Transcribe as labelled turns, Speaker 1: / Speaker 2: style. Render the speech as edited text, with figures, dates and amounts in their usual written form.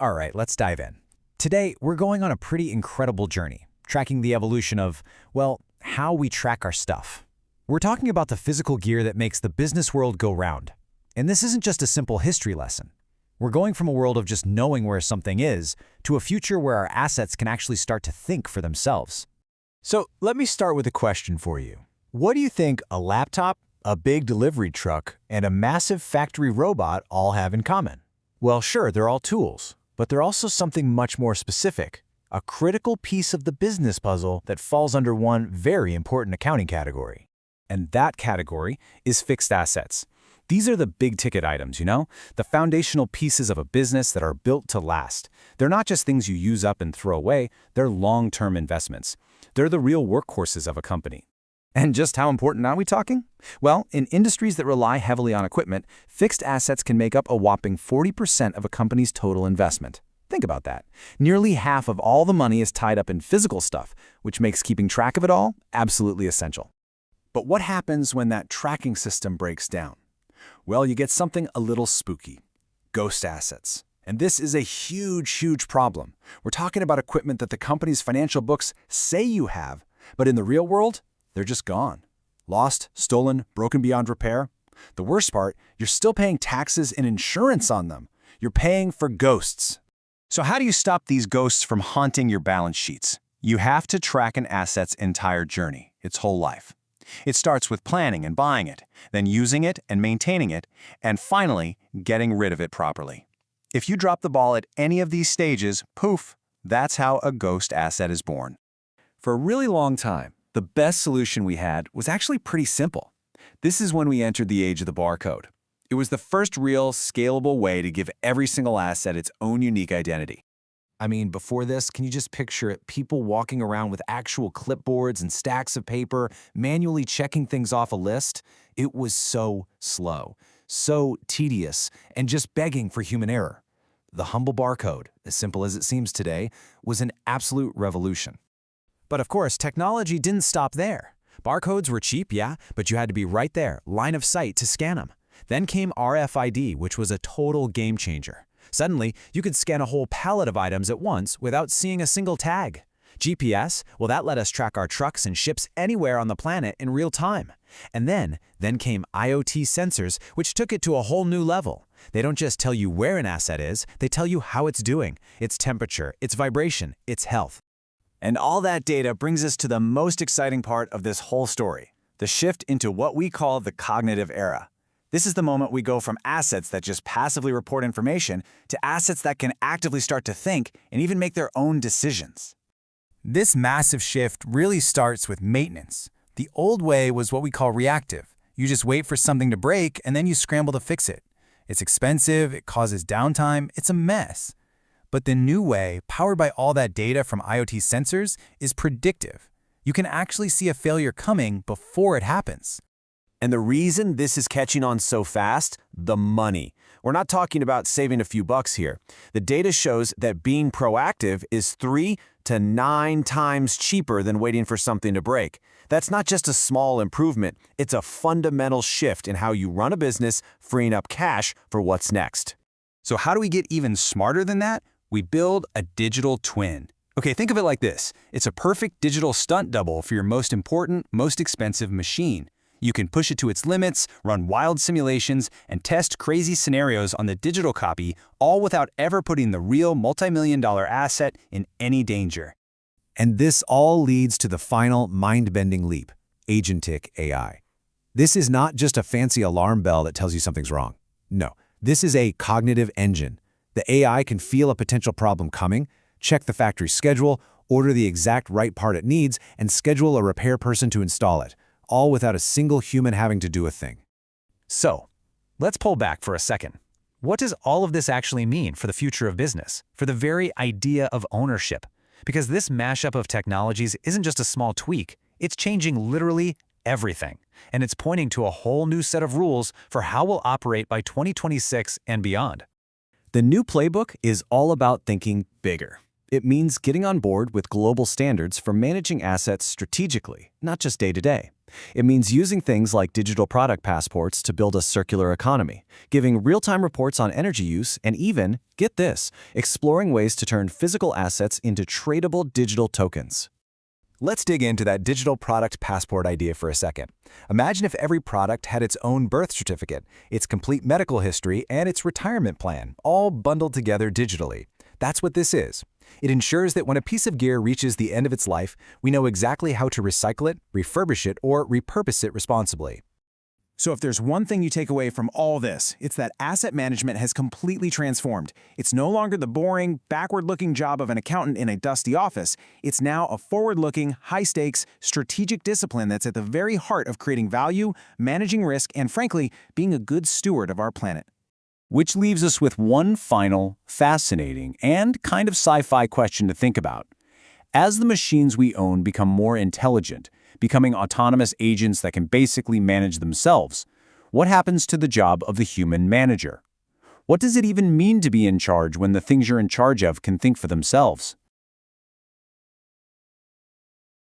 Speaker 1: All right, let's dive in. Today, we're going on a pretty incredible journey, tracking the evolution of, well, how we track our stuff. We're talking about the physical gear that makes the business world go round. And this isn't just a simple history lesson. We're going from a world of just knowing where something is to a future where our assets can actually start to think for themselves. So let me start with a question for you. What do you think a laptop, a big delivery truck, and a massive factory robot all have in common? Well, sure, they're all tools, but they're also something much more specific, a critical piece of the business puzzle that falls under one very important accounting category. And that category is fixed assets. These are the big-ticket items, the foundational pieces of a business that are built to last. They're not just things you use up and throw away, they're long-term investments. They're the real workhorses of a company. And just how important are we talking? Well, in industries that rely heavily on equipment, fixed assets can make up a whopping 40% of a company's total investment. Think about that. Nearly half of all the money is tied up in physical stuff, which makes keeping track of it all absolutely essential. But what happens when that tracking system breaks down? Well, you get something a little spooky. Ghost assets. And this is a huge problem. We're talking about equipment that the company's financial books say you have, but in the real world, they're just gone. Lost, stolen, broken beyond repair. The worst part, you're still paying taxes and insurance on them. You're paying for ghosts. So how do you stop these ghosts from haunting your balance sheets? You have to track an asset's entire journey, its whole life. It starts with planning and buying it, then using it and maintaining it, and finally, getting rid of it properly. If you drop the ball at any of these stages, poof, that's how a ghost asset is born. For a really long time, the best solution we had was actually pretty simple. This is when we entered the age of the barcode. It was the first real, scalable way to give every single asset its own unique identity. I mean, before this, can you just picture it? People walking around with actual clipboards and stacks of paper, manually checking things off a list? It was so slow, so tedious, and just begging for human error. The humble barcode, as simple as it seems today, was an absolute revolution. But of course, technology didn't stop there. Barcodes were cheap, yeah, but you had to be right there, line of sight, to scan them. Then came RFID, which was a total game changer. Suddenly, you could scan a whole pallet of items at once without seeing a single tag. GPS, well, that let us track our trucks and ships anywhere on the planet in real time. And then came IoT sensors, which took it to a whole new level. They don't just tell you where an asset is, they tell you how it's doing, its temperature, its vibration, its health. And all that data brings us to the most exciting part of this whole story, the shift into what we call the cognitive era. This is the moment we go from assets that just passively report information to assets that can actively start to think and even make their own decisions. This massive shift really starts with maintenance. The old way was what we call reactive. You just wait for something to break and then you scramble to fix it. It's expensive, it causes downtime, it's a mess. But the new way, powered by all that data from IoT sensors, is predictive. You can actually see a failure coming before it happens. And the reason this is catching on so fast? The money. We're not talking about saving a few bucks here. The data shows that being proactive is 3 to 9 times cheaper than waiting for something to break. That's not just a small improvement, it's a fundamental shift in how you run a business, freeing up cash for what's next. So how do we get even smarter than that? We build a digital twin. Okay, think of it like this. It's a perfect digital stunt double for your most important, most expensive machine. You can push it to its limits, run wild simulations, and test crazy scenarios on the digital copy, all without ever putting the real multi-million-dollar asset in any danger. And this all leads to the final mind-bending leap, Agentic AI. This is not just a fancy alarm bell that tells you something's wrong. No, this is a cognitive engine. The AI can feel a potential problem coming, check the factory schedule, order the exact right part it needs, and schedule a repair person to install it, all without a single human having to do a thing. So, let's pull back for a second. What does all of this actually mean for the future of business, for the very idea of ownership? Because this mashup of technologies isn't just a small tweak, it's changing literally everything. And it's pointing to a whole new set of rules for how we'll operate by 2026 and beyond. The new playbook is all about thinking bigger. It means getting on board with global standards for managing assets strategically, not just day to day.
Speaker 2: It means using things like digital product passports to build a circular economy, giving real-time reports on energy use, and even, get this, exploring ways to turn physical assets into tradable digital tokens.
Speaker 1: Let's dig into that digital product passport idea for a second. Imagine if every product had its own birth certificate, its complete medical history, and its retirement plan, all bundled together digitally. That's what this is. It ensures that when a piece of gear reaches the end of its life, we know exactly how to recycle it, refurbish it, or repurpose it responsibly.
Speaker 3: So if there's one thing you take away from all this, it's that asset management has completely transformed. It's no longer the boring, backward-looking job of an accountant in a dusty office. It's now a forward-looking, high-stakes, strategic discipline that's at the very heart of creating value, managing risk, and frankly, being a good steward of our planet.
Speaker 2: Which leaves us with one final, fascinating, and kind of sci-fi question to think about. As the machines we own become more intelligent, becoming autonomous agents that can basically manage themselves, what happens to the job of the human manager? What does it even mean to be in charge when the things you're in charge of can think for themselves?